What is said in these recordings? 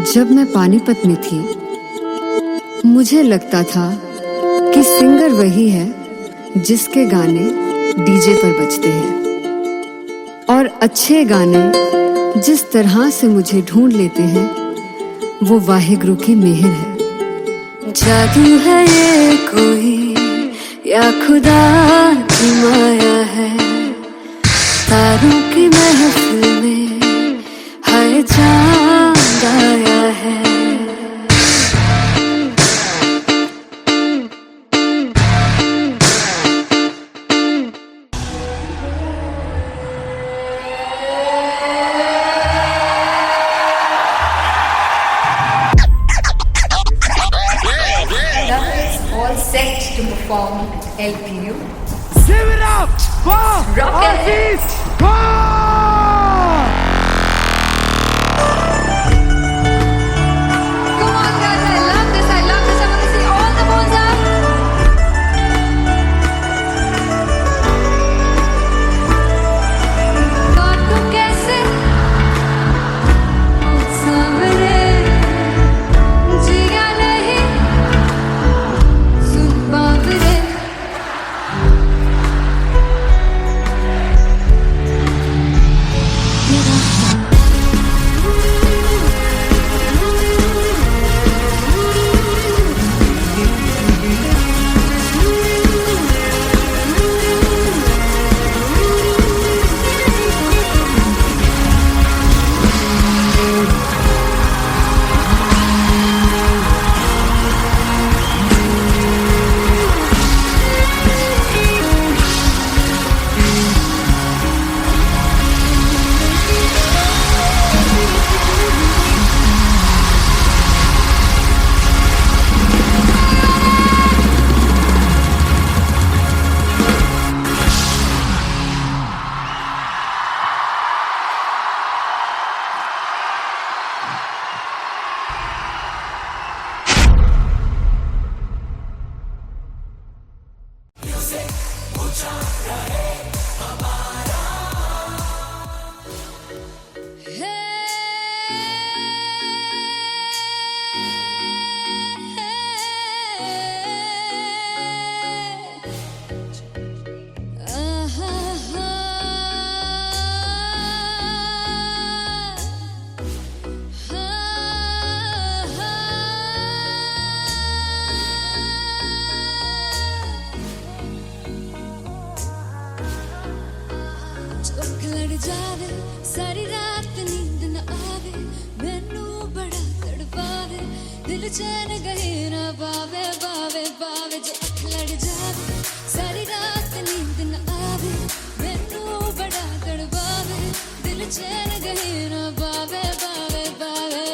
जब मैं पानीपत में थी, मुझे लगता था कि सिंगर वही है जिसके गाने डीजे पर बजते हैं, और अच्छे गाने जिस तरह से मुझे ढूंढ लेते हैं वो वाहिगुरु की मेहर है। जादू है ये कोई या खुदा की माया है, तारों की महफिल में हाय चांद आया है। All set to perform LPU. Give it up for Artist Bob! Come on guys, I love this, I love this. I want to see all the balls up. काटू कैसे सामने जिया नहीं सुन बाबरे। जावे सारी रात नींद न आवे, मैनू बड़ा तड़पावे, दिल चैन गहे ना पावे पावे पावे। जो अख लड़ जावे सारी रात नींद न आवे, मैनू बड़ा तड़पावे, दिल चैन गहे ना पावे पावे पावे।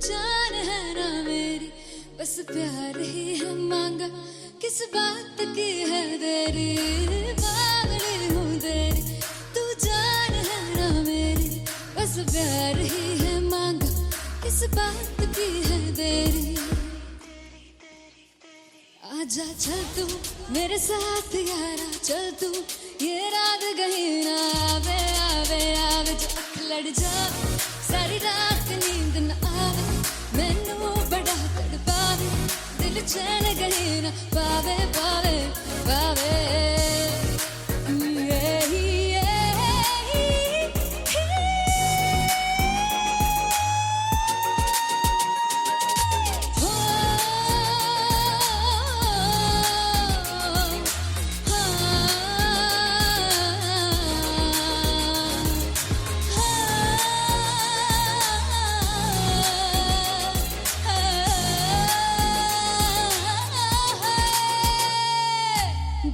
जान है ना मेरी, बस प्यार ही है मांगा, किस बात की है देरी। बावली हूँ तेरी, तू जान है ना मेरी, बस प्यार ही है मांगा, किस बात की है देरी। आजा चल तू मेरे साथ यारा, चल तू ये रात कहीं ना आवे आवे आवे। जो अख लड़ जावे सारी रात नींद न आवे, मैनू बड़ा तड़पावे, दिल चैन गहे ना पावे पावे पावे।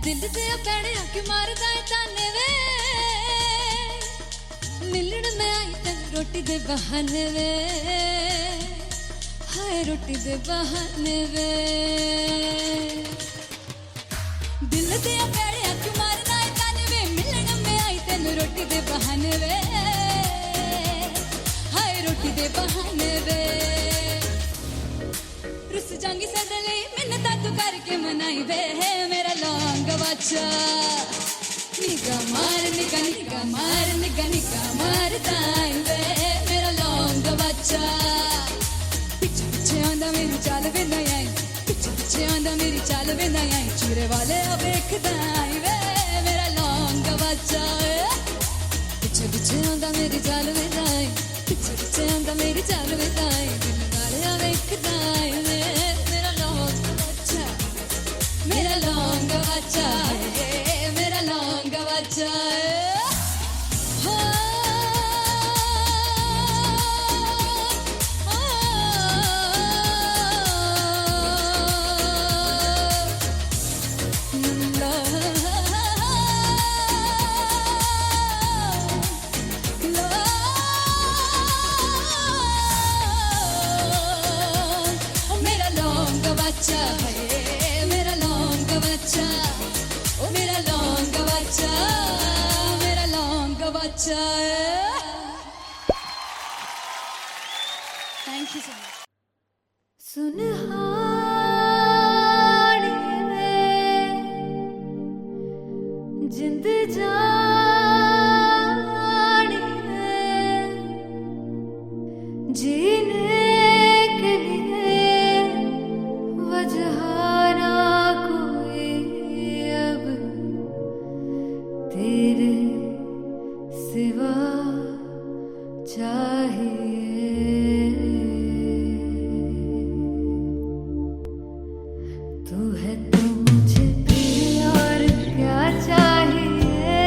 दिल ते पैणे आके मारदा है ताने वे, मिलन में आई तेन रोटी दे बहाने वे, हाय रोटी दे बहाने वे। दिल ते पैणे आके मारदा है ताने चल रोटी दे बहाने वे, हाय रोटी दे बहाने वे। रुस जांगी सदले मिन्नता तू करके मनाई वे, मेरा लौंग वाचा। निगा मार निगा निगा मार निगा निगा मारदाई वे, मेरा लौंग वाचा। पिछे पिछे आंदा मेरी चाल वे नहीं आई, पिछे पिछे आंदा मेरी चाल वे नहीं आई, चूरे वाले अब देखदाई वे, मेरा लौंग वाचा। पिछे पिछे आंदा मेरी चाल वे नहीं आई, पिछे पिछे आंदा मेरी चाल वे नहीं आई, दिल वाले अब देखदाई वे, मेरा लौंग वाचा, मेरा लौंग वाचा, मेरा लौंग वाचा। मेरा लौंग बच्चा है, मेरा लौंग बच्चा, ओ मेरा लौंग बच्चा, मेरा लौंग बच्चा। Thank you so much. Sunhani में जिंद जानी है, जीने के लिए वजह ना कोई अब तेरे सिवा चाहिए। तू है तो मुझे फिर और क्या चाहिए,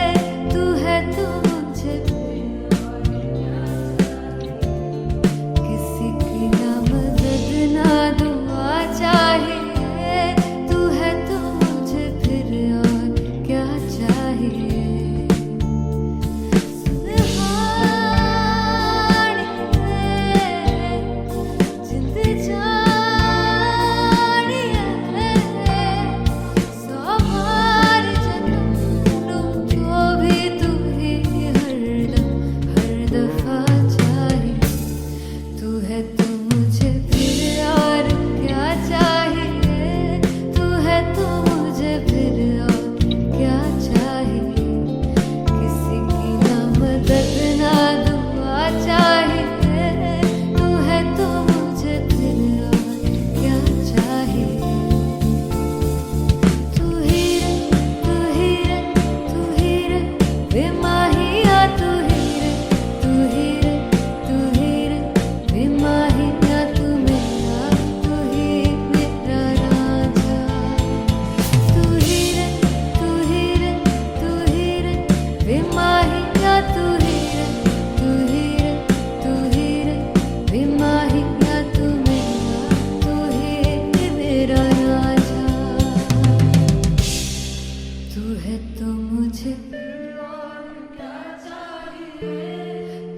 तू है तो मुझे फिर और क्या चाहिए। किसी की ना मदद ना दुआ चाहिए, तू है तो मुझे फिर और क्या चाहिए। सुनहानी में जिंद जानी है, सौ बार जन्म लूं तो भी तू ही हरदम हर दफा चाहिए। तू है तो मुझे फिर और क्या चाहिए, तू है तो मुझे फिर और क्या चाहिए। किसी की ना मदद ना दुआ चाहिए, तू है तो मुझे फिर और क्या चाहिए। तू ही रे तू ही रे तू ही रे बेमाहिया, तू ही रे तू ही रे तू ही रे बेमाहिया, तू मेरा राजा। तू ही रे तू ही रे तू ही रे बेमाहिया, तू ही रे तू ही रे तू ही रे बेमाहिया, तू ही मेरा राजा। तू है तो मुझे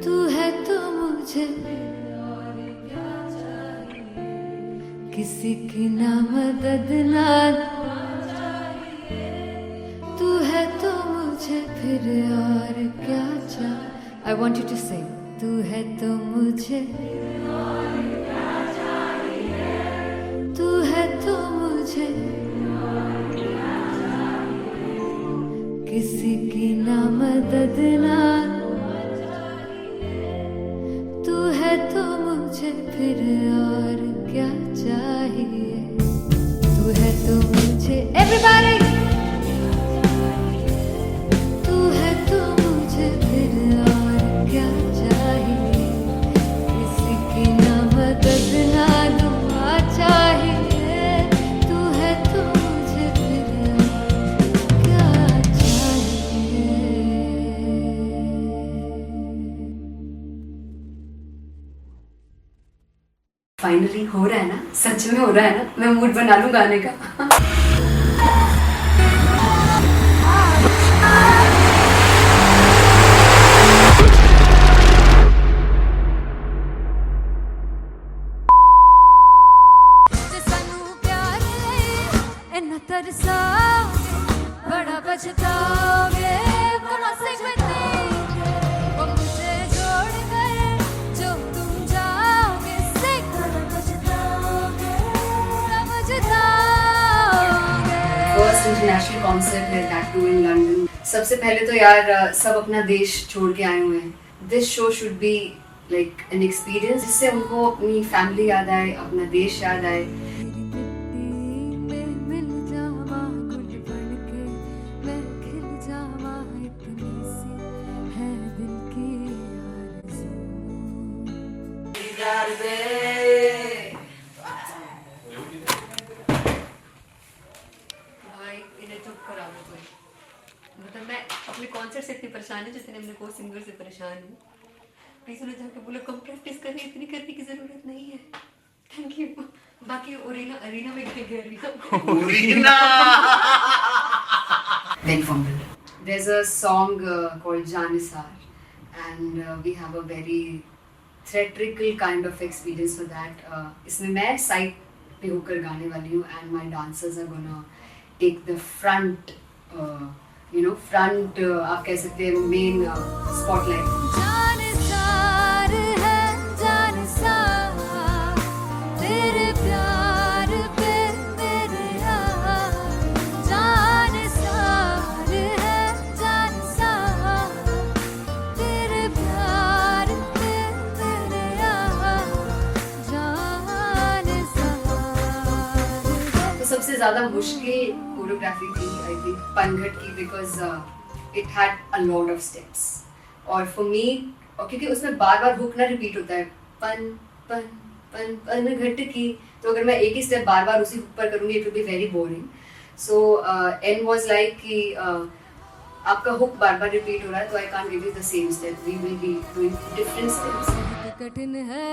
तू है तो मुझे किसी की ना मदद ना तू है तो मुझे फिर और क्या चाहिए। I want you to sing. तू है तो मुझे तू है तो मुझे किसी की ना मदद ना तू है तो मुझे फिर और क्या चाहिए। तू है तो मुझे everybody, तू है तो मुझे फिर और क्या चाहिए। किसी की ना मदद ना दुआ चाहिए, तू है तो मुझे फिर और क्या चाहिए। फाइनली हो रहा है ना, सच में हो रहा है ना। मैं मूड बना लूं गाने का। तरसाओगे, बड़ा पछताओगे, बड़ा से इंटरनेशनल कॉन्सर्ट है, दैट टू इन लंदन। सबसे पहले तो यार सब अपना देश छोड़ के आए हुए हैं। This show should be like an experience जिससे उनको अपनी फैमिली याद आए, अपना देश याद आए। मतलब मैं अपने कॉन्सर्ट से इतनी परेशान हूँ जितने अपने को सिंगर से परेशान हूँ। प्लीज उन्हें जाके बोलो कम प्रैक्टिस करनी, इतनी करने की जरूरत नहीं है। Thank you. बाकी अरीना में गए arena Very fumbled. There's a song called Janisar, and we have a very theatrical kind of experience for that. इसमें मैं साइड पे होकर गाने वाली हूँ, and my dancers are gonna take the front, front आप कह सकते हैं main spotlight. जानिसार है जानिसार तेरे प्यार पे मेरे यार। जानिसार है जानिसार तेरे प्यार पे मेरे यार। जानिसार तो सबसे ज़्यादा मुश्किल कोरियोग्राफी थी आई थिंक पनघट की, because it had a lot of steps. और फॉर मी, और क्योंकि उसमें बार बार हुक ना रिपीट होता है, पन पन पन पन घट की, तो अगर मैं एक ही स्टेप बार बार उसी हुक पर करूँगी it will be very boring. So an was like कि आपका हुक बार बार रिपीट हो रहा है तो I can't give you the same step, we will be doing different steps. कठिन है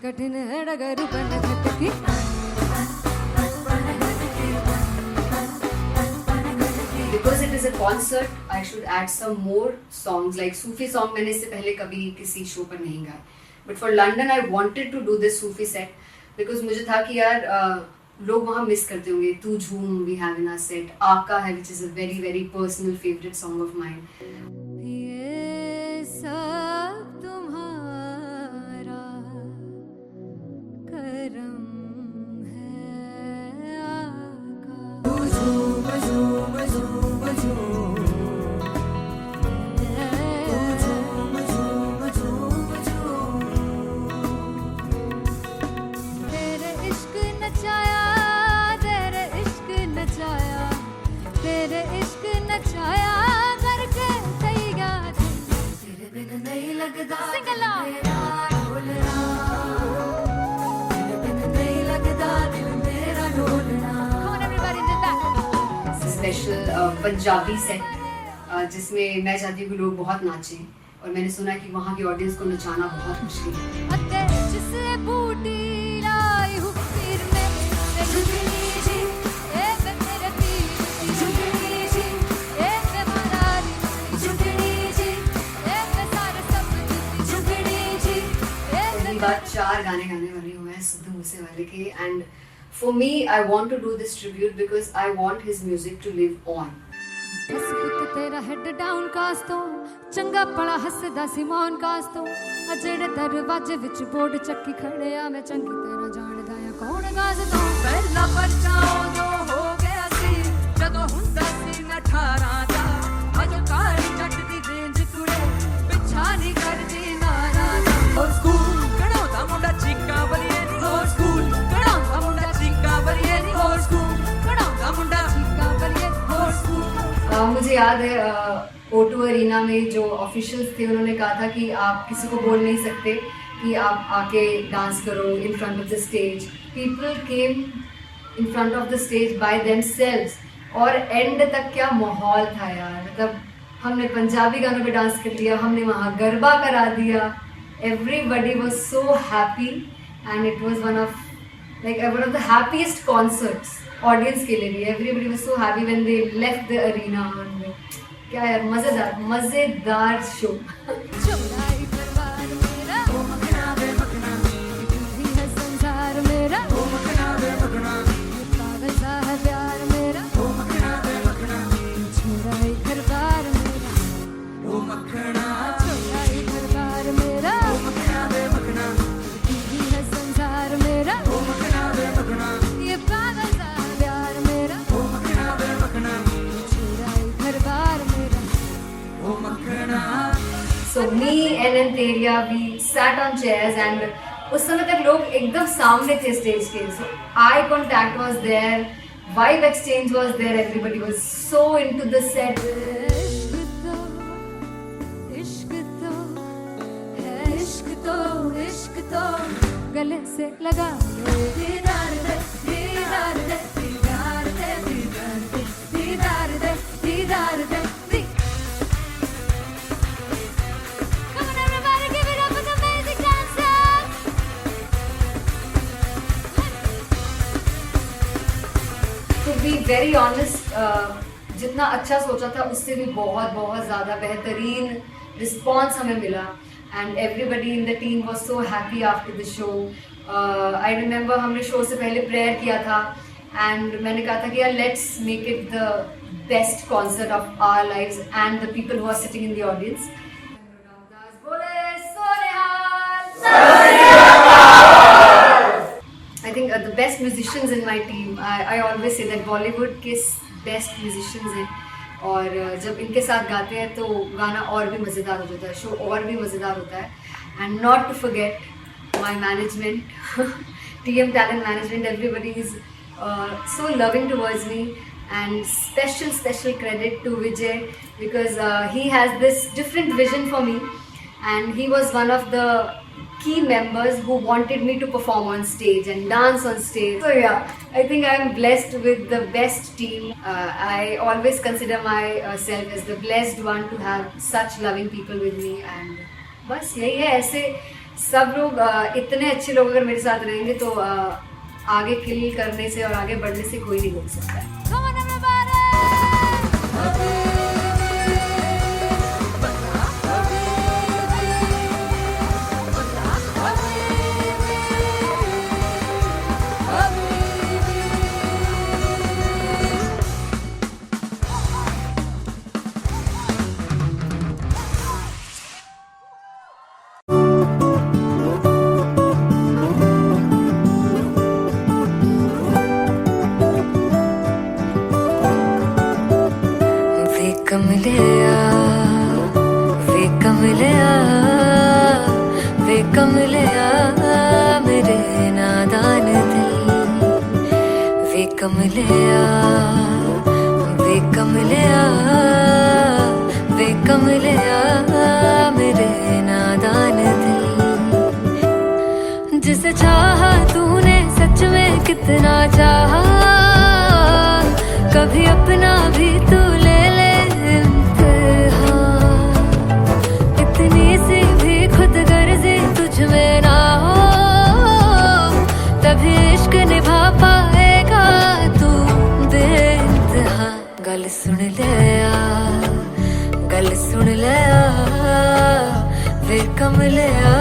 कठिन है डगर बन घटकी। Because it is a concert, I should add some more songs like Sufi song. मैंने इससे पहले कभी किसी शो पर नहीं गाया, but for London I wanted to do this Sufi set because मुझे था कि यार लोग वहाँ मिस करते होंगे। तू झूम we have in our set, आका है which is a very very personal favorite song of mine. ये सब तुम्हारा करम है आका। तेरे इश्क नचाया तेरे इश्क नचाया तेरे इश्क नचाया करके सैया तेरे बिन नहीं लगदा मेरा ढोलना। तेरे बिन नहीं लगदा दिल मेरा ढोलना। Come on everybody did that. Special Punjabi set जिसमें मैं चाहती हूँ कि लोग बहुत नाचें, और मैंने सुना है कि वहाँ की ऑडियंस को नचाना बहुत मुश्किल है। अते जिससे बूटी लाई हूँ पीर में ते झुकनी जी ए पे मेरे पीर की झुकनी जी ए पे मरारी की झुकनी जी ए पे सारे सब की झुकनी जी ए पहली बार 4 गाने गाने वाली हूँ मैं सिद्धू मूसेवाले के, and for me I want to do this tribute because I want his music to live on. बस पुत तेरा हेड डाउन कास तो चंगा भला हसदा सी मौन कास तो आ जेड़े दरवाजे विच बोर्ड चक्की खड़े आ मैं चंगी तरह जानदा आ कौन गाज तो। पहला बच्चा उदों हो गया सी जदों हुंदा सी मैं 18 दा। अजो काली जट दी रेंज कुड़े पिछा नहीं करदी नारा दा। हो स्कूल कढ़ाउंदा मुंडा चीका बलिए नी हो स्कूल कढ़ाउंदा मुंडा चीका बलिए नी हो स्कूल कढ़ाउंदा मुंडा चीका बलिए हो स्कूल। मुझे याद है O2 अरीना में जो ऑफिशियल्स थे उन्होंने कहा था कि आप किसी को बोल नहीं सकते कि आप आके डांस करो in front of the stage. People came in front of the stage by themselves, और एंड तक क्या माहौल था यार। मतलब हमने पंजाबी गानों पे डांस कर लिया, हमने वहाँ गरबा करा दिया। Everybody was so happy and it was one of the happiest concerts audience के लिए भी। Everybody was so happy when they left the arena. क्या यार, मजेदार शो। चौड़ाई परिवार मेरा ओ मखना वे मखना भी है संसार मेरा ओ मखना वे मखना पागल सा है प्यार मेरा ओ मखना वे मखना चौड़ाई परिवार मेरा ओ मखना चौड़ाई परिवार So me and Teria, we sat on chairs and उस समय तक लोग एकदम सामने थे स्टेज के. So eye contact was there, vibe exchange was there, everybody was so into the set. इश्क तो है, इश्क तो इश्क तो गले से लगा लो. दीदार दे दीदार दे दीदार दे दीदार दे दीदार दे दीदार दे. Come on everybody, give it up for the amazing dancers. To be very honest, जितना अच्छा सोचा था उससे भी बहुत बहुत ज़्यादा बेहतरीन रिस्पॉन्स हमें मिला. And everybody in the team was so happy after the show. I remember हमने शो से पहले प्रेयर किया था एंड मैंने कहा था कि यार let's make it the best concert of our lives and the people who are sitting in the audience. I think the best musicians in my team, I always say that Bollywood के best musicians हैं और जब इनके साथ गाते हैं तो गाना और भी मज़ेदार हो जाता है, शो और भी मज़ेदार होता है. And not to forget my management, TM Talent Management, everybody is so loving towards me. And special credit to Vijay because he has this different vision for me and he was one of the key members who wanted me to perform on stage and dance on stage. So yeah, I think I am blessed with the best team. I always consider myself as the blessed one to have such loving people with me and बस यही है. ऐसे सब लोग इतने अच्छे लोग अगर मेरे साथ रहेंगे तो आगे किल करने से और आगे बढ़ने से कोई नहीं रोक सकता है. Come on everybody. वे कमलिया मेरे नादान दिल. वे कमलिया वे कमलिया वे कमलिया मेरे नादान दिल. जिसे चाहा तूने सच में कितना चाहा, कभी अपना भी तू ले ले इम्तिहान. इतनी सी भी खुद गर्जी तुझ में ना हो तभी इश्क निभा पाएगा तू बेइंतहा. गल सुन ले आ, गल सुन ले आ, वे कमलिया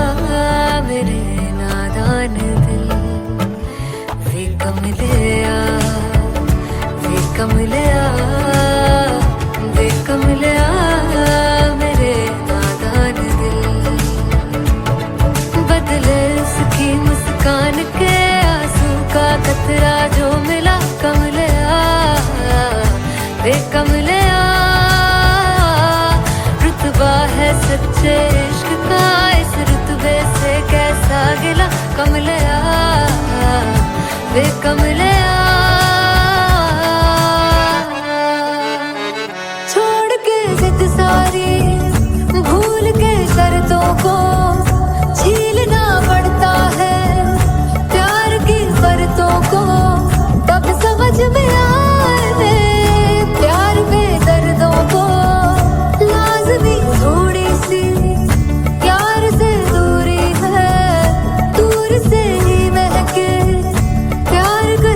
मेरे नादान दिल. वे कमलिया वे कमलिया वे कमलिया मेरे नादान दिल. बदले उसकी मुस्कान के आंसू का कतरा जो मिला कमलिया वे कमलिया. रुतबा है सच्चे इश्क का, इस रुतबे से कैसा गिला कमलिया वे कमलिया. छोड़ के जिद सारी भूल के शर्तों को झीलना पड़ता है प्यार की शर्तों को. तब समझ में आए प्यार में दर्दों को. लाज़मी थोड़ी सी प्यार से दूरी है, दूर से ही महके प्यार का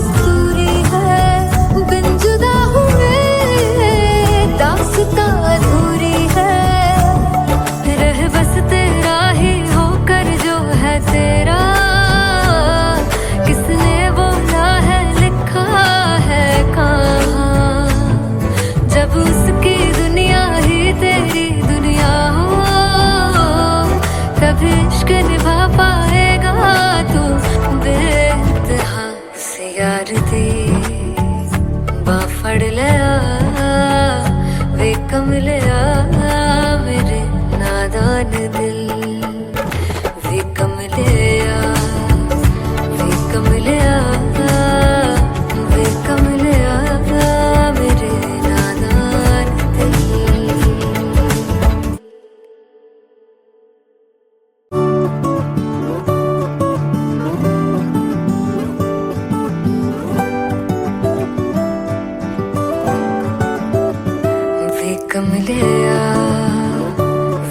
कमलिया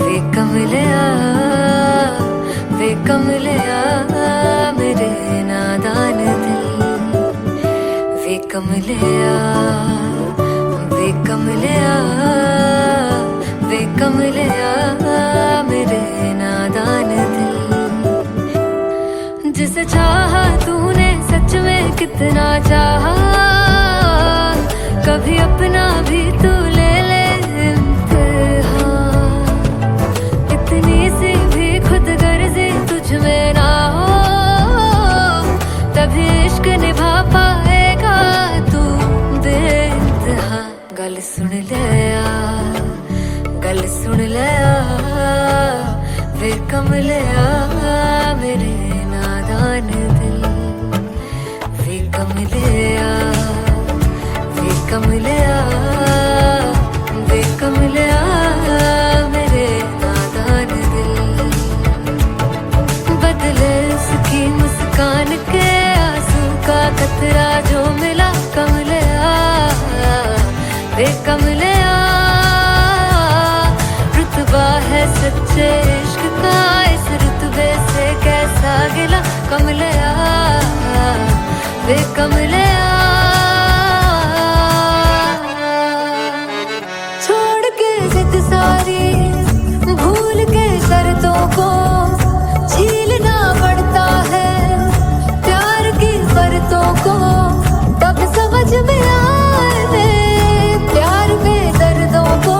वे कमलिया वे कमलिया मेरे नादान दिल वे कमलिया वे कमलिया वे कमलिया मेरे नादान दिल जिसे चाहा तूने सच में कितना चाहा कभी अपना भी तू ले ले इम्तिहान इतनी सी भी खुद गर्जी तुझ में ना हो तभी इश्क निभा पाएगा तू बेइंतहा गल सुन ले वे कमलिया मेरे नादान दिल वे कमलिया वे कमलिया वे कमलिया मेरे नादान दिल बदले उसकी मुस्कान के आंसू का कतरा जो मिला कमलिया वे कमलिया रुतबा है सच्चे इश्क का इस रुतबे से कैसा गिला कमलिया वे कमलिया छोड़ के जिद सारी भूल के शर्तों को झीलना पड़ता है प्यार की शर्तों को तब समझ में आए प्यार में दर्दों को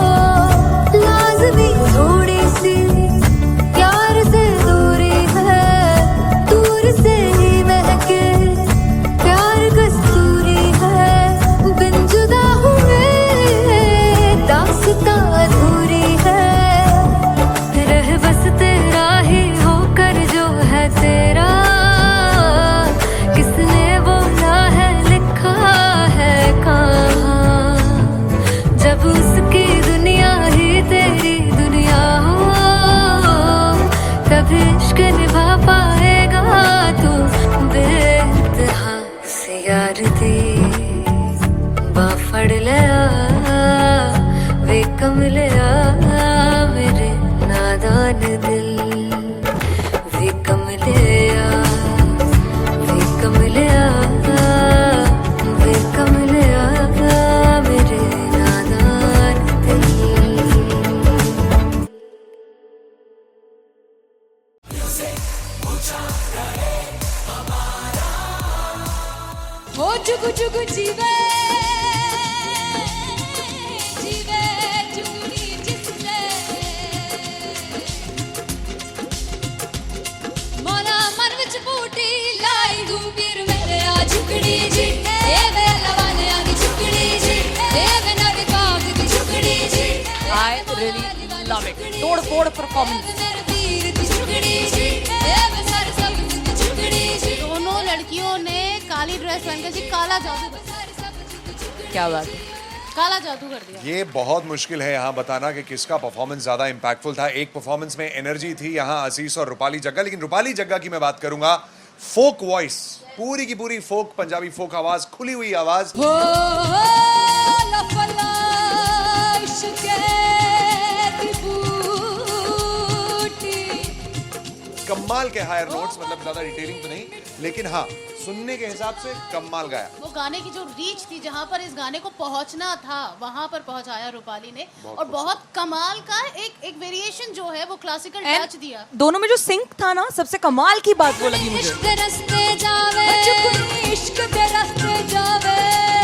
लाज़मी थोड़ी सी प्यार से दूरी है दूर से ही महके प्यार कस्तूरी है बिन जुदा हुए दास्तां अधूरी है रह बस तेरा ही होकर जो है तेरा किसने बोला है लिखा है कहाँ जब उसकी दुनिया ही तेरी दुनिया हो तभी इश्क निभा पाएगा तू बेइंतहा से यार दी बाफड़ लिया वे कमलिया मेरे नादान दिल वे कमलिया वे कमलिया वे कमलिया मेरे नादान दिल हो जुगु जुगु जीवे जीवे जुगनी जिससे मौला मन विच बूटी लाई दू पीर मेरे आ झुकड़ी जी ए वे लवाने आ दी झुकड़ी जी ए वे नवी बाग दी झुकड़ी जी I really love it. तोड़ फोड़ परफॉर्मेंस मेरे पीर दी झुकड़ी जी ए वे सर सब दी झुकड़ी जी दोनों लड़कियों ने काली ड्रेस पहनकर जी काला जादू कर दिया। क्या बात है काला जादू कर दिया। ये बहुत मुश्किल है यहाँ बताना कि किसका परफॉर्मेंस ज्यादा इंपैक्टफुल था। एक परफॉर्मेंस में एनर्जी थी यहाँ असीस और रूपाली जग्गा, लेकिन रूपाली जग्गा की मैं बात करूंगा फोक वॉइस, पूरी की पूरी फोक पंजाबी फोक आवाज, खुली हुई आवाज। हो लफला इश्क़े दी बूटी कमाल के हायर नोट्स, मतलब ज्यादा डिटेलिंग तो नहीं, लेकिन हाँ सुनने के हिसाब से कमाल गाया। वो गाने की जो रीच थी, जहाँ पर इस गाने को पहुंचना था वहां पर पहुंचाया रूपाली ने, और बहुत कमाल का एक वेरिएशन जो है वो क्लासिकल टच दिया। दोनों में जो सिंक था ना, सबसे कमाल की बात वो लगी मुझे। इश्क दे रस्ते जावे इश्क दे रस्ते जावे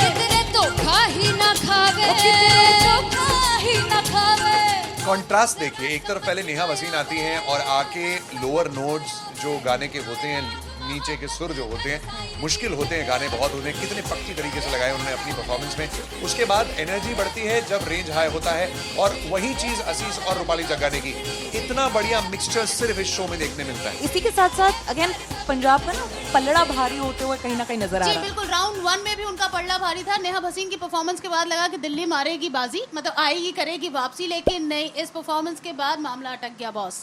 कितने धोखा ही ना खावे कितने धोखा ही ना खावे। कॉन्ट्रास्ट देखिए, एक तरफ पहले नेहा वसीन आती हैं और आके लोअर नोट्स जो गाने के होते हैं, नीचे के सुर जो होते हैं, मुश्किल होते हैं, गाने बहुत होते हैं, कितने पक्की तरीके से लगाए उन्होंने अपनी परफॉर्मेंस में। उसके बाद एनर्जी बढ़ती है जब रेंज हाई होता है, और वही चीज असीस और रूपाली जग्गा ने की। इतना बढ़िया मिक्सचर सिर्फ इस शो में देखने मिलता है। इसी के साथ साथ अगेन पंजाब का ना पल्लड़ा भारी होते हुए कहीं ना कहीं नजर आ जी रहा है। बिल्कुल, राउंड 1 में भी उनका पल्ला भारी था। नेहा भसीन की परफॉर्मेंस के बाद लगा कि दिल्ली मारेगी बाजी, मतलब आएगी करेगी वापसी, लेकिन नहीं, इस परफॉर्मेंस के बाद मामला अटक गया बॉस।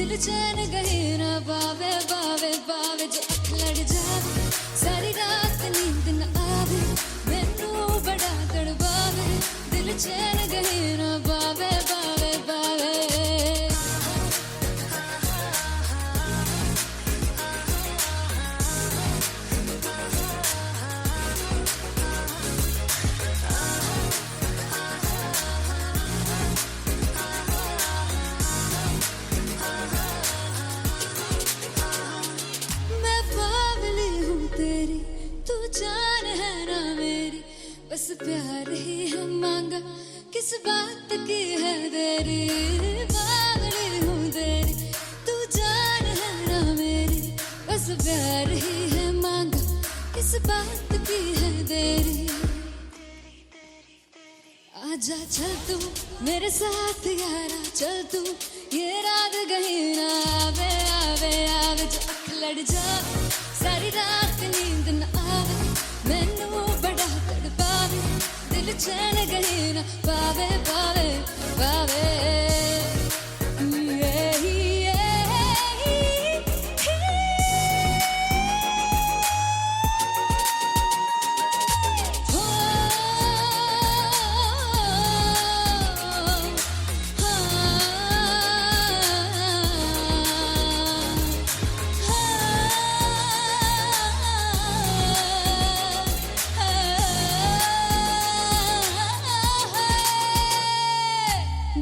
दिल चैन गए ना पावे पावे पावे जो अख लड़ जावे सारी रात नींद न आवे मैनू बड़ा तड़पावे दिल चैन गए ना पावे पावे पावे मैं बावली हूँ तेरी तू जान है ना मेरी बस प्यार ही है मांगा किस बात की है देरी बावली हूँ तेरी तू जान है ना मेरी बस प्यार ही है मांगा किस बात की है देरी आजा चल तू मेरे साथ यारा चल तू ये रात कहीं ना आवे आवे आवे जो अख लड़ जावे सारी रात नींद न आवे मैनू बड़ा तड़पावे दिल चैन कहीं ना पावे पावे पावे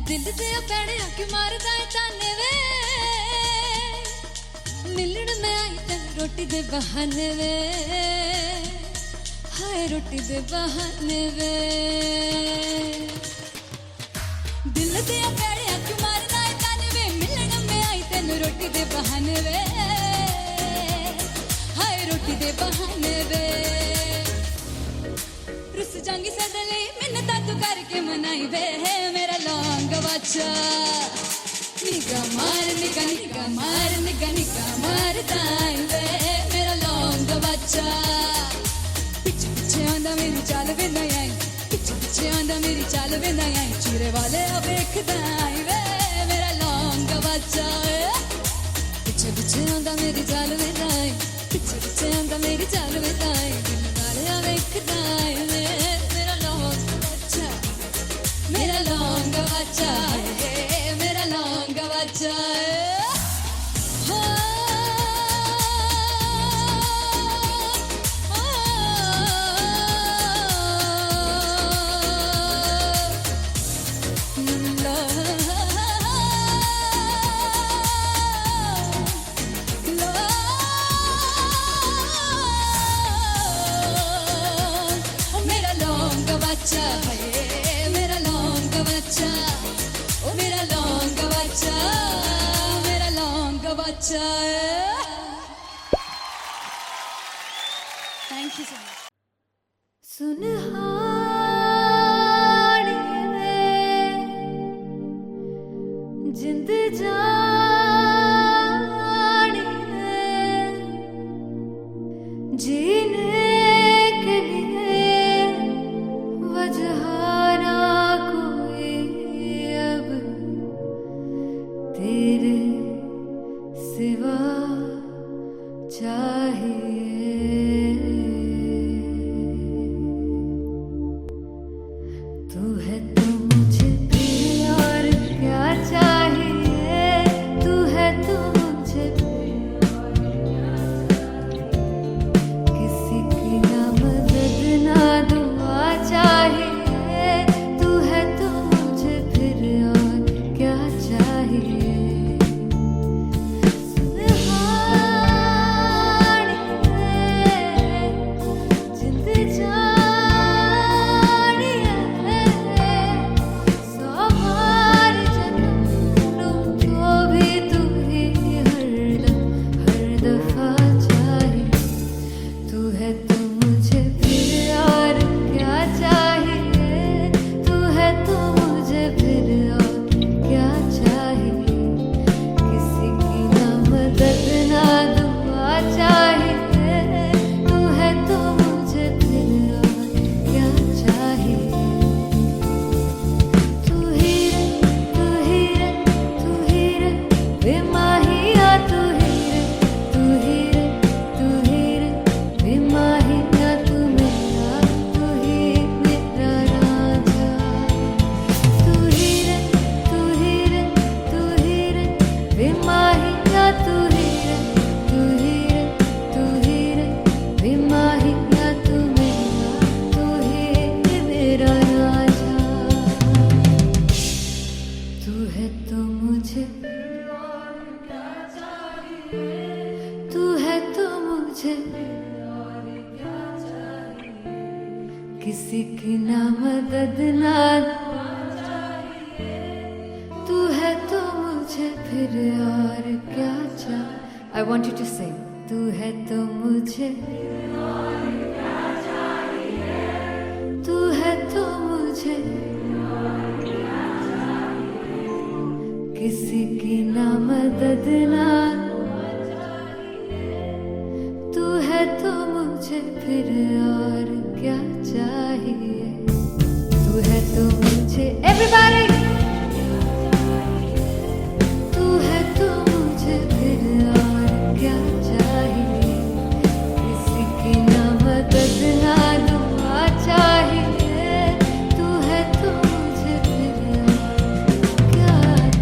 दिल ते पैणे आके मारदा है ताने वे मिलन में आई तन रोटी दे बहाने वे हाय रोटी दे बहाने वे दिल ते पैणे आके मारदा है ताने वे मिलन में आई तन रोटी दे बहाने वे हाय रोटी दे बहाने वे रुस जांगी सदले मिन्नता तू करके मनाई वे मेरा लौंग बच्चा निगा मार दाई वे मेरा लौंग बच्चा पिछे पिछे आंदा मेरी चाल वे नहीं आई पिछे पिछे आंदा मेरी चाल वे नहीं आई चूरे वाले वेखदा आई वे मेरा लौंग बच्चा पिछे पिछे आंदा मेरी चाल वे नहीं आई पिछे पिछे आंदा मेरी चाल वे नहीं आई दिल वाले वेखदा आई वे मेरा लौंग बच्चा मेरा लौंग बच्चा मेरा लौंग बच्चा मेरा लौंग बच्चा मेरा लौंग बच्चा ओ मेरा लौंग बच्चा मेरा लौंग बच्चा थैंक यू सो मच सुनहाड़िए जिंद जानिए जीने के लिए वजह ना कोई अब तेरे सिवा चाहिए तू है तो मुझे किसी की ना मदद ना तू है तो मुझे फिर और क्या चाह I want you to sing. तू है तो मुझे तू है तो मुझे किसी की ना मदद ना तू है तो मुझे फिर और क्या चाहिए तू है तो मुझे everybody तू है तो मुझे फिर और क्या चाहिए किसी की ना मदद ना दुआ चाहिए तू है तो मुझे फिर और क्या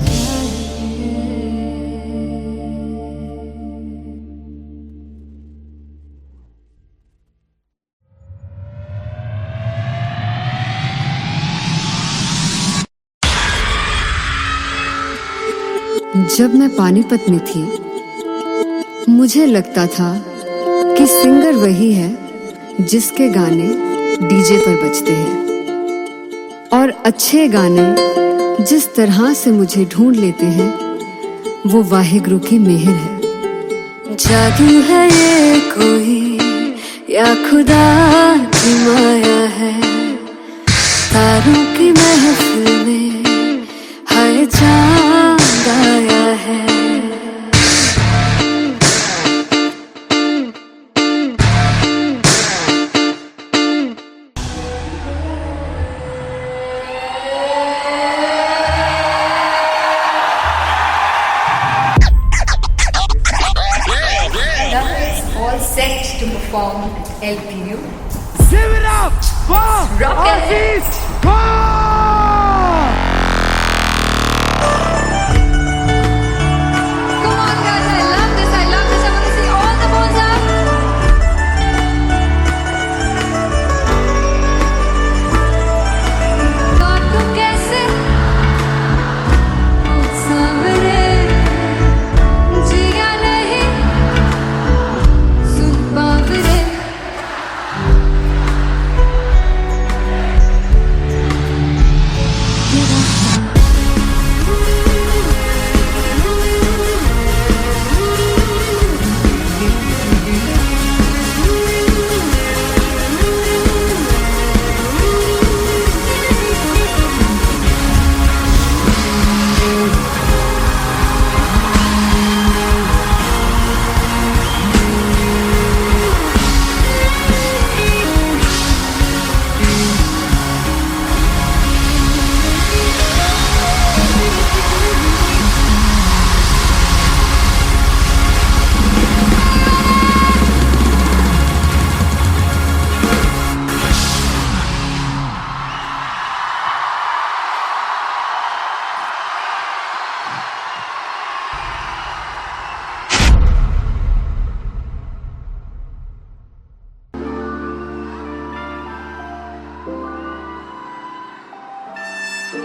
चाहिए जब मैं पानीपत में थी मुझे लगता था कि सिंगर वही है जिसके गाने डीजे पर बजते हैं और अच्छे गाने जिस तरह से मुझे ढूंढ लेते हैं वो वाहिगुरु की मेहर है। जादू है ये कोई या खुदा की माया है तारों की महफिल में हाय चांद आया है All set to perform at LPU. Give it up for Aziz Khan! Come on guys, I love this, I want to see all the balls up. और तू कैसे सामने जिया नहीं सुन बाबरे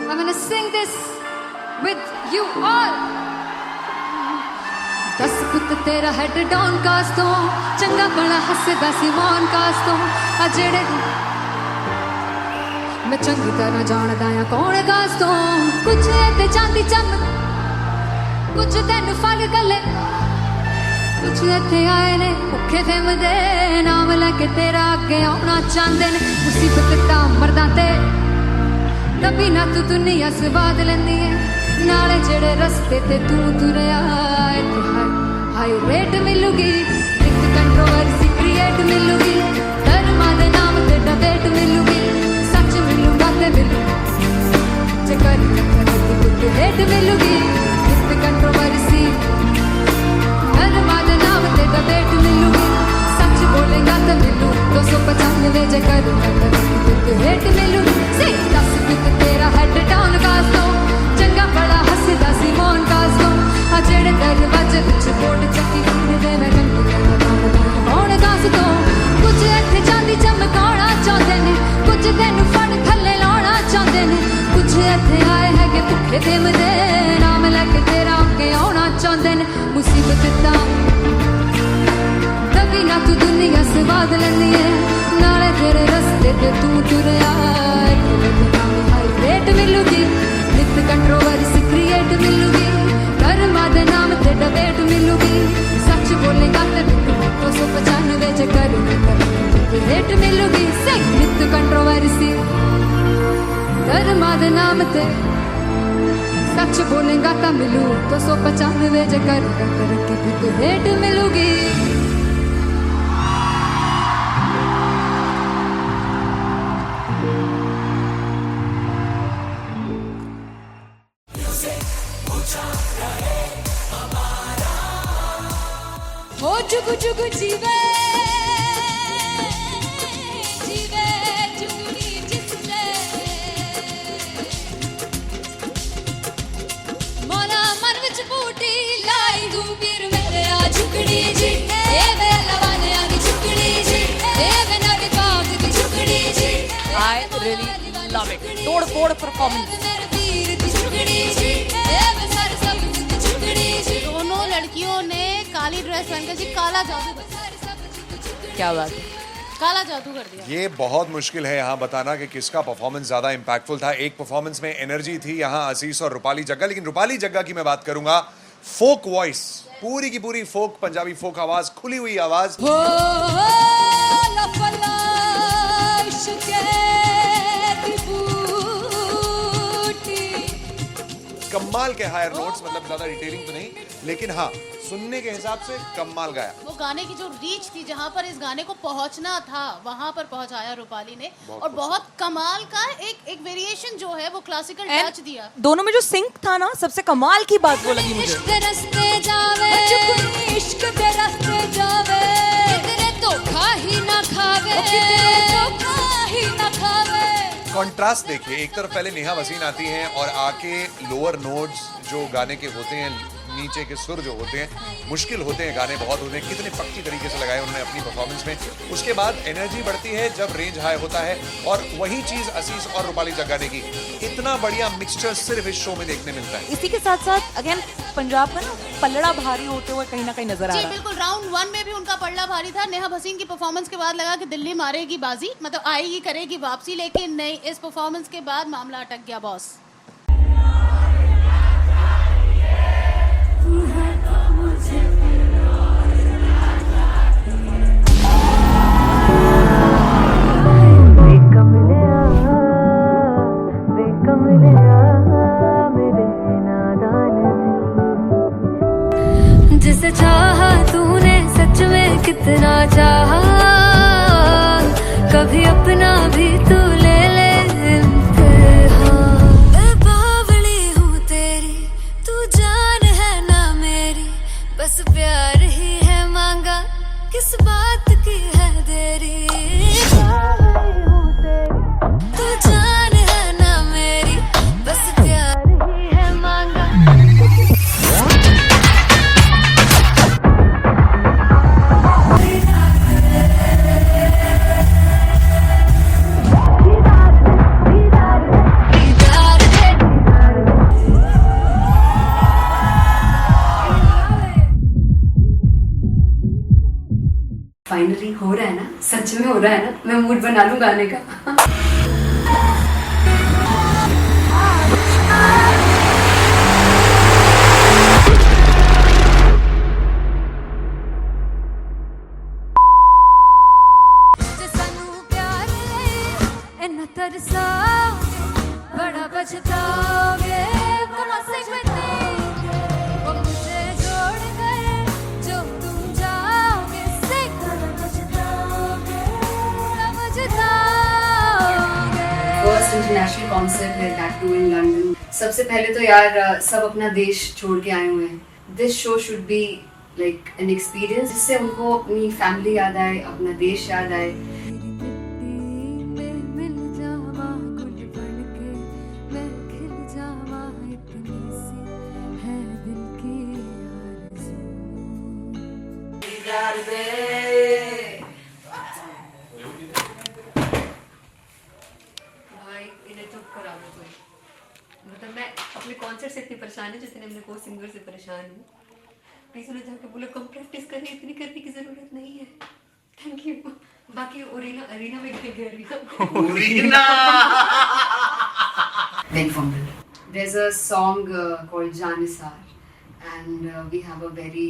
I'm gonna sing this with you all. दस पुत तेरा head down कास तो चंगा बड़ा हसदा सिमोन कास तो आ जेड़े मैं चंगी तरह जानदा आ कौन कास तो कुछ ते चांदी चमक कुछ तेन फल गले कुछ इत्थे आए ने भुखे फिमदे नाम लैके तेरा अगे आउणा चाहंदे ने मुसीबत दा मरदा ते तभी ना तू दुनिया स्वाद लेंदी है नाले जेड़े रस्ते ते तू तुरया इत्थे हाई रेट मिलूगी एक कंट्रोवर्सी क्रिएट मिलूगी धर्मा दे नाम ते डिबेट मिलूगी सच मिलूगा ते मिलू जे कर कुछ रेट मिलूगी एक कंट्रोवर्सी धर्मा दे नाम ते डिबेट मिलूगी सच बोलेगा ते मिलू 295 जे कर कुछ रेट मिलूगी से 10 कुछ तेरा हेड डाउन कास दो चंगा बड़ा हसदा सिमोन कास दो आ जेड़े दरवाजे विच बोर्ड चक्की दे मैं कौन कास दो कुछ इत्थे चांदी चमकाना चाहते ने कुछ तेनू फड़ थल्ले लाना चाहते ने कुछ इत्थे आए है कि भुखे फिमदे नाम लैके तेरा अगे आउणा आंदे ने मुसीबत दा कभी ना तू दुनिया स्वाद लैंदी है नाले तेरे रस्ते ते तू तुरया हाई रेट मिलूगी नित कंट्रोवर्सी क्रिएट मिलूगी कर्मा दे नाम ते डिबेट मिलूगी सच बोलेगा ते 295 च कर रेट मिलूगी सही नित कंट्रोवर्सी कर्मा दे नाम ते सच बोलेगा ता मिलू 295 च कर रेट मिलूगी ओ जुगु जुगु जीवे जीवे जुगनी जिसले मौला मन विच बूटी लाई तू पीर मेरे आ झुकड़ी जी ए वे लवाने आ दी झुकड़ी जी ए वे नवी बाग दी झुकड़ी जी I really love it. तोड़ फोड़ परफॉर्मेंस। मेरे पीर दी झुकड़ी जी ए वे सारे सब दी झुकड़ी जी दोनों लड़कियों ने काली ड्रेस पहनकर जी काला जादू कर दिया। क्या बात है। काला जादू कर दिया। ये बहुत मुश्किल है यहाँ बताना कि किसका परफॉर्मेंस ज्यादा इंपैक्टफुल था। एक परफॉर्मेंस में एनर्जी थी यहाँ असीस और रूपाली जग्गा, लेकिन रूपाली जग्गा की मैं बात करूंगा फोक वॉइस, पूरी की पूरी फोक, पंजाबी फोक आवाज, खुली हुई आवाज। हो लफला इश्क़ दी बूटी कमाल के हायर नोट्स, मतलब ज्यादा डिटेलिंग तो नहीं, लेकिन हाँ सुनने के हिसाब से कमाल गाया। वो गाने की जो रीच थी, जहाँ पर इस गाने को पहुंचना था वहां पर पहुंचाया रूपाली ने, और बहुत कमाल का एक वेरिएशन जो है वो क्लासिकल टच दिया। दोनों में जो सिंक था ना, सबसे कमाल की बात वो लगी मुझे। इश्क़ दे रस्ते जावे इश्क़ दे रस्ते जावे कितने धोखा ही ना खावे कितने धोखा ही ना खावे। कॉन्ट्रास्ट देखिए, एक तरफ पहले नेहा वसीन आती हैं और आके लोअर नोट्स जो गाने के होते हैं, नीचे के सुर जो होते हैं, मुश्किल होते हैं, गाने बहुत होते हैं, कितने पक्की तरीके से लगाए उन्होंने अपनी परफॉर्मेंस में। उसके बाद एनर्जी बढ़ती है जब रेंज हाई होता है, और वही चीज असीस और रूपाली जग्गा ने की। इतना बढ़िया मिक्सचर सिर्फ इस शो में देखने मिलता है। इसी के साथ साथ अगेन पंजाब का ना पलड़ा भारी होते हुए कहीं ना कहीं नजर आ जी रहा है। बिल्कुल, राउंड 1 में भी उनका पलड़ा भारी था। नेहा भसीन की परफॉर्मेंस के बाद लगा कि दिल्ली मारेगी बाजी, मतलब आएगी करेगी वापसी, लेकिन नहीं, इस परफॉर्मेंस के बाद मामला अटक गया बॉस। जिसे चाहा तूने सच में कितना चाहा, कभी अपना भी तू ले ले इम्तिहान। मैं बावली हूँ तेरी, तू जान है ना मेरी, बस प्यार ही है मांगा, किस बात की है देरी। बावली हूँ तेरी, तू जान है ना मेरी, बस प्यार ही है मांगा। फाइनली हो रहा है ना, सच में हो रहा है ना, मैं मूड बना लूं गाने का। तरसा बड़ा पछताओगे, कहाँ से बने वो मुझे छोड़ गए, जो तुम जाओगे से पछताओगे, पछताओगे। फर्स्ट इंटरनेशनल कॉन्सर्ट है, दैट टू इन लंदन। सबसे पहले तो यार सब अपना देश छोड़ के आए हुए हैं। This show should be like an experience, जिससे उनको अपनी फैमिली याद आए, अपना देश याद आए। भाई इन्हें चुप करा दो कोई, मतलब मैं अपने कॉन्सर्ट से इतनी परेशान हूँ जितने अपने को सिंगर से परेशान हूँ। प्लीज उन्हें जाके बोलो कम प्रैक्टिस करें, इतनी करने की जरूरत नहीं है। Thank you. बाकी अरीना में गए arena Then fumble. There's a song called Janisar, and we have a very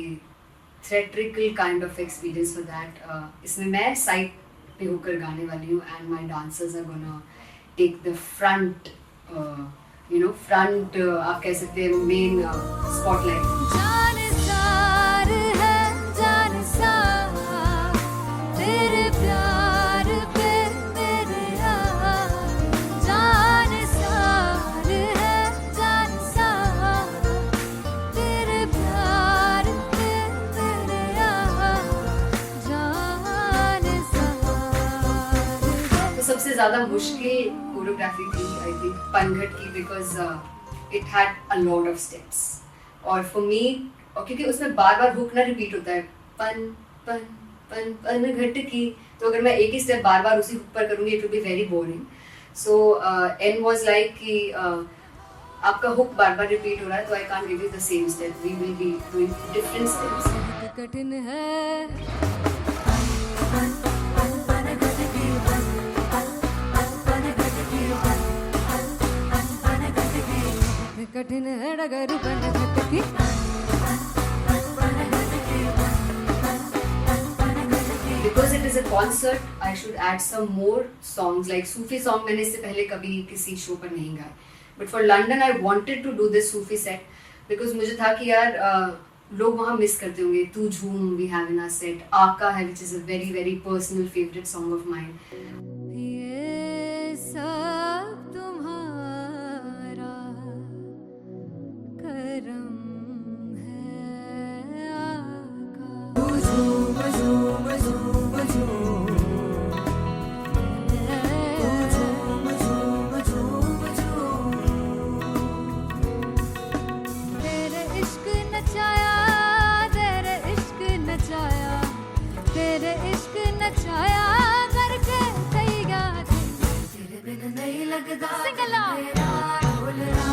theatrical kind of experience for that. इसमें मैं side पे होकर गाने वाली हूँ, and my dancers are gonna take the front, front आप कह सकते हैं main spotlight. जानसार है जानसार तेरे प्यार पे मेरे यार, जानसार है जानसार तेरे प्यार पे मेरे यार, जानसार। तो सबसे ज़्यादा मुश्किल कोरियोग्राफी थी आई थिंक पनघट की, because it had a lot of steps, और फॉर मी क्योंकि उसमें बार बार हुक ना रिपीट होता है, पन पन पन पनघट की, तो अगर मैं एक ही स्टेप बार बार उसी हुक पर करूँगी it will be very boring. So an was like कि आपका हुक बार बार रिपीट हो रहा है, तो I can't give you the same step, we will be doing different steps. कठिन है कठिन है डगर पनघट की, Because it is a concert, I should add some more songs like Sufi song. मैंने इससे पहले कभी किसी शो पर नहीं गाए, but for London I wanted to do this Sufi set because मुझे था कि यार लोग वहाँ मिस करते होंगे। तू झूम we have in our set, आका है which is a very very personal favorite song of mine. ये सब तुम्हारा करम है आका। तेरे इश्क नचाया तेरे इश्क नचाया तेरे इश्क नचाया करके तैयार, तेरे बिन नहीं लगता सिंगला मेरा ढोलना,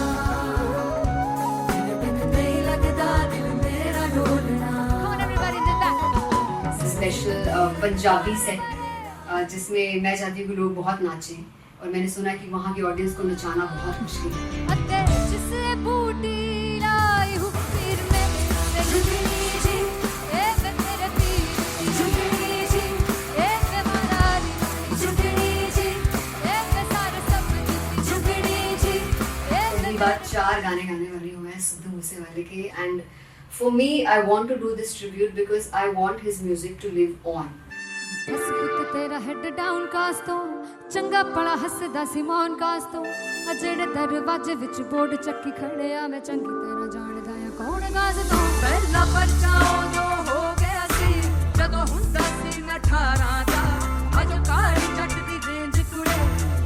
तेरे बिन नहीं लगता दिल मेरा ढोलना। Come on everybody did that. Special Punjabi set जिसमें मैं चाहती हूँ कि लोग बहुत नाचें, और मैंने सुना है कि वहाँ की ऑडियंस को नचाना बहुत मुश्किल है। अते जिसे बूटी लाई हूँ फिर मैं झुकनी जी, ए मैं तेरे पीर झुकनी जी, ए मैं मरारी झुकनी जी, ए मैं सारे सब झुकनी जी, ए पहली बार 4 गाने गाने वाली हूँ मैं सिद्धू मूसेवाले के, and for me I want to do this tribute because I want his music to live on. बस पुत तेरा हेड डाउन कास तो चंगा पड़ा हसदा सिमोन कास तो, अजड़े दरवाजे विच बोर्ड चक्की खड़े आ मैं चंगी तरह जानदा आ कौन गाज तो। ਪਹਿਲਾ ਬੱਚਾ ਉਦੋਂ ਹੋ ਗਿਆ ਸੀ ਜਦੋਂ ਹੁੰਦਾ ਸੀ ਮੈਂ 18 ਦਾ, ਅਜੋ ਕਾਲੀ ਜੱਟ ਦੀ ਰੇਂਜ ਕੁੜੇ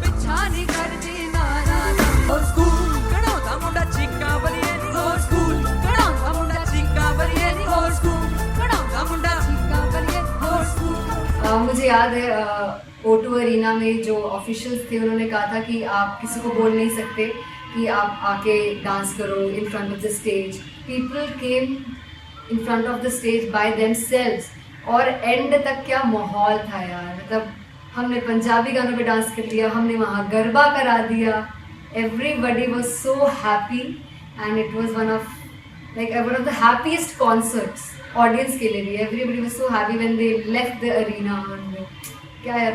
ਪਿੱਛਾ ਨਹੀਂ ਕਰਦੀ ਨਾਰਾ ਦਾ। ਹੋਰ ਸਕੂਲ ਕਢਾਉਂਦਾ ਮੁੰਡਾ ਚੀਕਾਂ ਬਲੀਏ ਨੀ, ਹੋਰ ਸਕੂਲ ਕਢਾਉਂਦਾ ਮੁੰਡਾ ਚੀਕਾਂ ਬਲੀਏ ਨੀ, ਹੋਰ ਸਕੂਲ ਕਢਾਉਂਦਾ ਮੁੰਡਾ ਚੀਕਾਂ ਬਲੀਏ ਨੀ, ਹੋਰ ਸਕੂਲ। मुझे याद है O2 अरीना में जो ऑफिशियल्स थे उन्होंने कहा था कि आप किसी को बोल नहीं सकते कि आप आके डांस करो in front of the stage. People came in front of the stage by themselves, और एंड तक क्या माहौल था यार, मतलब हमने पंजाबी गानों पे डांस कर लिया, हमने वहाँ गरबा करा दिया, everybody was so happy and it was one of the happiest concerts audience के लिए भी। Everybody was so happy when they left the arena, क्या यार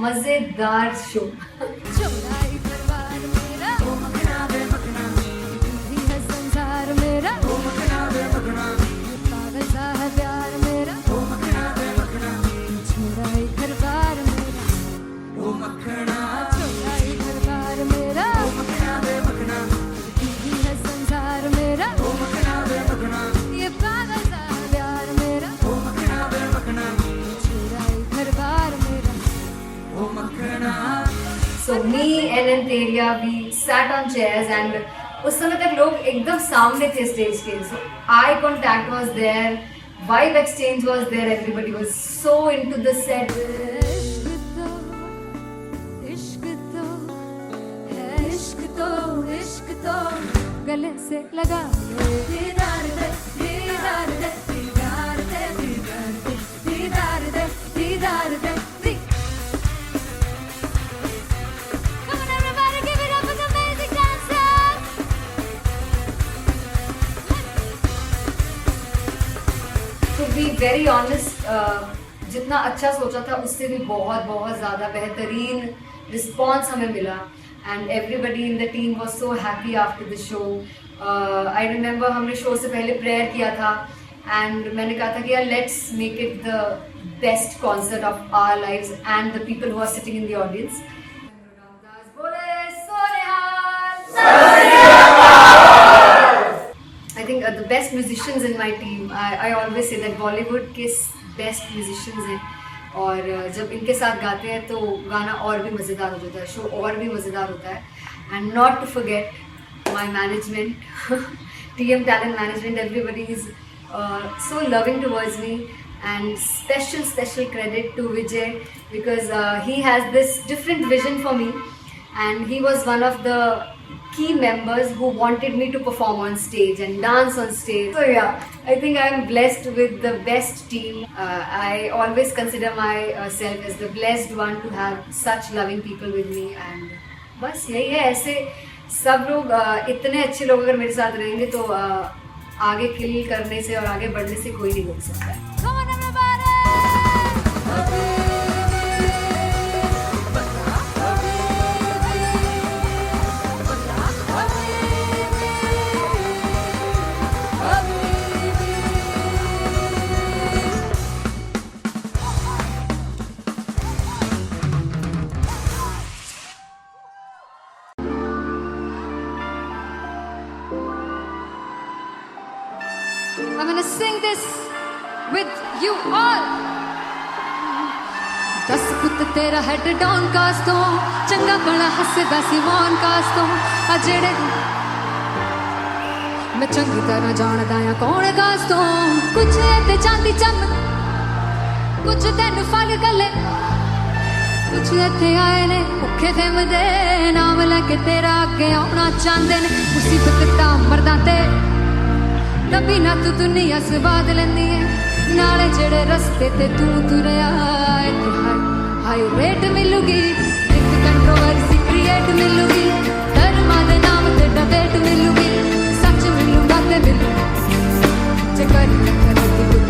मजेदार शो। चौड़ाई परिवार मेरा ओ मखना बे मखना, भी है संसार मेरा ओ मखना बे मखना, पागल सा है प्यार मेरा ओ मखना बे मखना, चौड़ाई परिवार मेरा ओ मखना, चौड़ाई परिवार मेरा ओ मखना बे मखना, भी है संसार मेरा ओ मखना बे मखना, ये पागल सा है प्यार मेरा ओ मखना बे मखना, चौड़ाई परिवार मेरा ओ मखना। So me and Anteria, we sat on chairs and उस समय तक लोग एकदम सामने थे स्टेज के, so eye contact was there, vibe exchange was there, everybody was so into the set. इश्क तो है इश्क तो गले से लगा ले दीदार दे दीदार दे दीदार दे दीदार दे दीदार दे दीदार दे दी Come on everybody, give it up for the amazing dancers. To be very honest, जितना अच्छा सोचा था उससे भी बहुत बहुत ज़्यादा बेहतरीन रिस्पॉन्स हमें मिला and everybody in the team was so happy after the show. I remember हमने शो से पहले प्रेयर किया था एंड मैंने कहा था कि यार let's make it the best concert of our lives and the people who are sitting in the audience. I think the best musicians in my team, I always say that Bollywood के best musicians हैं और जब इनके साथ गाते हैं तो गाना और भी मज़ेदार हो जाता है, शो और भी मज़ेदार होता है. And not to forget my management, TM Talent Management, everybody is so loving towards me and special credit to Vijay because he has this different vision for me and he was one of the key members who wanted me to perform on stage and dance on stage. So yeah, I think I am blessed with the best team. I always consider myself as the blessed one to have such loving people with me and बस यही है. ऐसे सब लोग इतने अच्छे लोग अगर मेरे साथ रहेंगे तो आगे किल करने से और आगे बढ़ने से कोई नहीं रोक सकता है. Come on everybody. I'm gonna sing this with you all. दस पुत तेरा हेड डाउन कास तो चंगा बड़ा हसदा सी मौन कास तो आ जेड़े मैं चंगी तरह जानदा आ कौन कास तो कुछ ते चांदी चम कुछ तेन फल गले कुछ इत्थे आए ने भुखे फिमदे नाम लेके तेरा अगे आउणा चाहंदे ने मुसीबत दा मरदा ते तभी ना तू दुनिया स्वाद लेंदी है नाले जेड़े रस्ते ते तू तुरया हाई रेट मिलूगी एक कंट्रोवर्सी क्रिएट मिलूगी धर्मा दे नाम ते डिबेट मिलूगी सच मिलूगा ते मिलू जे कर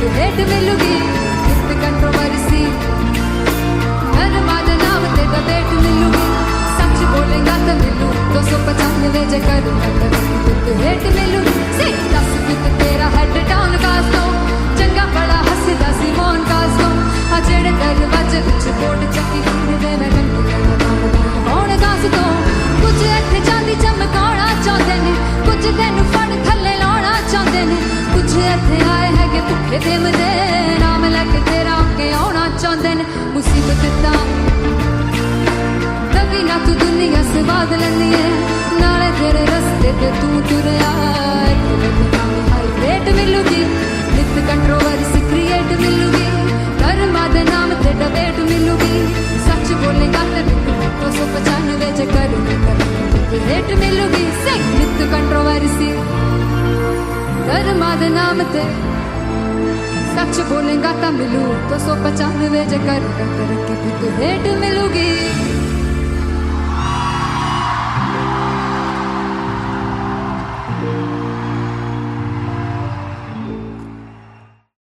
तो रेट मिलूगी एक कंट्रोवर्सी धर्मा दे नाम ते डिबेट मिलूगी सच बोलेगा तो मिलू 295 जे कर तो रेट मिलूगी से 10 तेरा हेड डाउन कास तो चंगा बड़ा हसदा सी मौन कास तो आ जेड़े दरवाजे विच बोर्ड चक्की दे मैं कौन कास तो कुछ इत्थे चांदी चमकाउणा चाहंदे ने कुछ तैनू फड़ थल्ले लाउणा चाहंदे ने कुछ इत्थे आए हैगे भुखे फिमदे नाम लेके तेरा अगे आउणा चाहंदे ने मुसीबत दा तभी ना तू दुनिया स्वाद लैंदी है नाले तेरे रस्ते ते तू तुरया रेट मिलूगी नित कंट्रोवर्सी क्रिएट मिलूगी धर्मा दे नाम ते डिबेट मिलूगी सच बोलेगा ते मिलू 295 जे कर रेट मिलूगी से नित कंट्रोवर्सी धर्मा दे नाम ते सच बोलेगा तो मिलू 295 जे कर रेट मिलूगी.